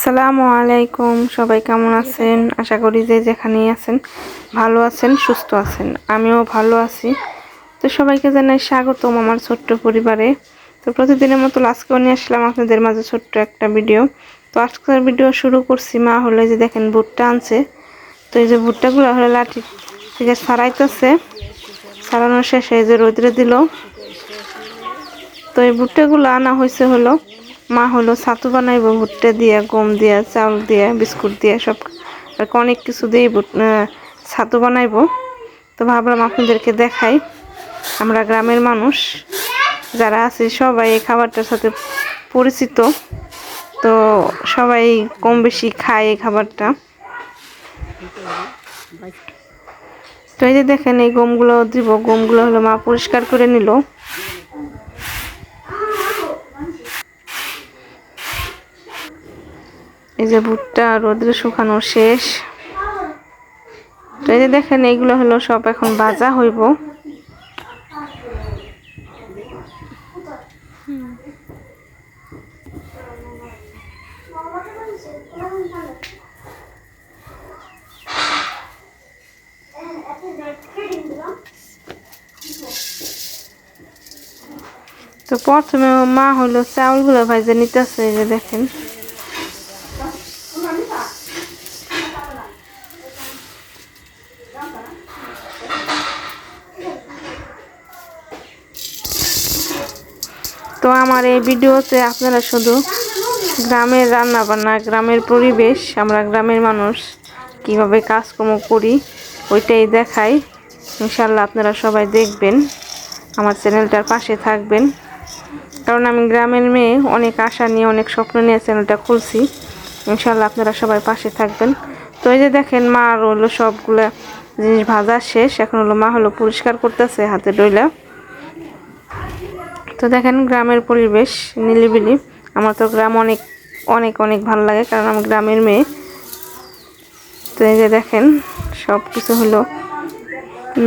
আসসালামু আলাইকুম, সবাই কেমন আছেন? আশা করি যে যেখানেই আছেন ভালো আছেন, সুস্থ আছেন। আমিও ভালো আছি। তো সবাইকে জানাই স্বাগতম আমার ছোট্ট পরিবারে। তো প্রতিদিনের মতো আজকেও নিয়ে আসলাম আপনাদের মাঝে ছোট্ট একটা ভিডিও। তো আজকের ভিডিও শুরু করছি। মা হলো যে দেখেন ভুট্টা আনছে। তো এই যে ভুট্টাগুলো হলো লাঠি থেকে ছাড়াইতেছে, ছাড়ানোর শেষে এই যে রোদ্রে দিল। তো এই ভুট্টাগুলো আনা হয়েছে হলো মা হলো ছাতু বানাইবো ভুট্টা দিয়ে, গম দিয়ে, চাউল দিয়ে, বিস্কুট দিয়ে, সব অনেক কিছু দিয়ে ছাতু বানাইবো। তো ভাবলাম আপনাদেরকে দেখাই। আমরা গ্রামের মানুষ যারা আছি সবাই এই খাবারটার সাথে পরিচিত। তো সবাই কম বেশি খায় এই খাবারটা। তো এই যে দেখেন এই গমগুলো দিব, গমগুলো হলো মা পরিষ্কার করে নিল। এই যে ভুট্টা রোদ্রে শুকানো শেষ। তো এই যে দেখেন এইগুলো হলো সব এখন ভাজা হইব। তো প্রথমে মা হলো চাউলগুলো ভাজে নিতেছে। এই যে দেখেন তো আমার এই ভিডিওতে আপনারা শুধু গ্রামের রান্না বান্না, গ্রামের পরিবেশ, আমরা গ্রামের মানুষ কিভাবে কাজকর্ম করি ওইটাই দেখাই। ইনশাল্লাহ আপনারা সবাই দেখবেন, আমার চ্যানেলটার পাশে থাকবেন। কারণ আমি গ্রামের মেয়ে, অনেক আশা নিয়ে, অনেক স্বপ্ন নিয়ে চ্যানেলটা খুলছি। ইনশাল্লাহ আপনারা সবাই পাশে থাকবেন। তো এই যে দেখেন মা আর হলো সবগুলা জিনিস ভাজা শেষ। এখন হলো মা হলো পরিষ্কার করতেছে হাতে ডইলা। তো দেখেন গ্রামের পরিবেশ নিলিবিলি। আমার তো গ্রাম অনেক অনেক অনেক ভালো লাগে, কারণ আমি গ্রামের মেয়ে। তো এই যে দেখেন সব কিছু হলো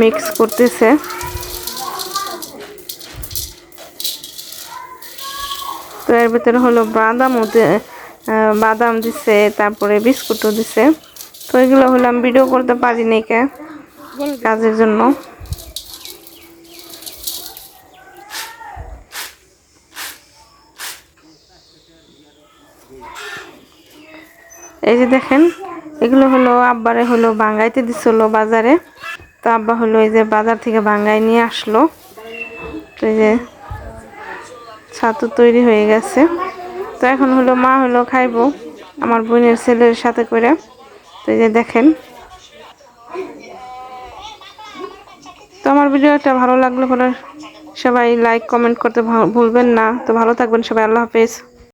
মিক্স করতেছে। তো এর ভিতরে হলো বাদাম দিছে, তারপরে বিস্কুটও দিছে। তো এগুলো হলো আমি ভিডিও করতে পারি নাই কাজের জন্য। এই যে দেখেন এগুলো হলো আব্বারে হলো বাঙ্গাইতে দিছিল বাজারে। তো আব্বা হলো এই যে বাজার থেকে বাঙ্গাই নিয়ে আসলো। তো এই যে ছাতু তৈরি হয়ে গেছে। তো এখন হলো মা হলো খাইবো আমার বোনের ছেলের সাথে করে। তো এই যে দেখেন। তো আমার ভিডিওটা ভালো লাগলে পরে সবাই লাইক কমেন্ট করতে ভুলবেন না। তো ভালো থাকবেন সবাই, আল্লাহ হাফেজ।